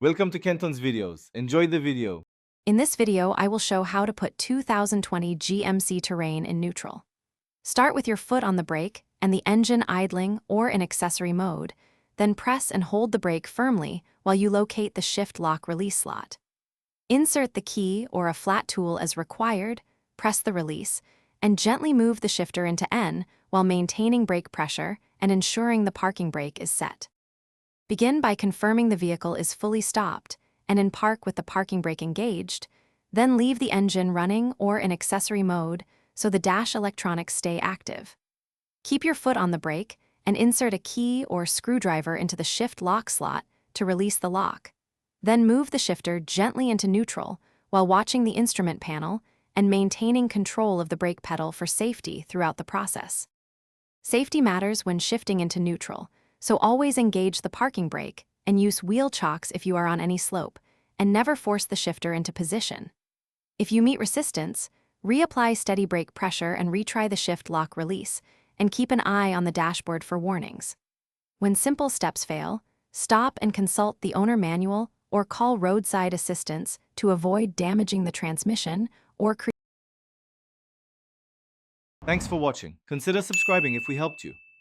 Welcome to Kenton's videos. Enjoy the video. In this video, I will show how to put 2020 GMC Terrain in neutral. Start with your foot on the brake and the engine idling or in accessory mode, then press and hold the brake firmly while you locate the shift lock release slot. Insert the key or a flat tool as required, press the release, and gently move the shifter into N while maintaining brake pressure and ensuring the parking brake is set. Begin by confirming the vehicle is fully stopped and in park with the parking brake engaged, then leave the engine running or in accessory mode so the dash electronics stay active. Keep your foot on the brake and insert a key or screwdriver into the shift lock slot to release the lock. Then move the shifter gently into neutral while watching the instrument panel and maintaining control of the brake pedal for safety throughout the process. Safety matters when shifting into neutral, so always engage the parking brake and use wheel chocks if you are on any slope, and never force the shifter into position. If you meet resistance, reapply steady brake pressure and retry the shift lock release, and keep an eye on the dashboard for warnings. When simple steps fail, stop and consult the owner manual or call roadside assistance to avoid damaging the transmission or Thanks for watching. Consider subscribing if we helped you.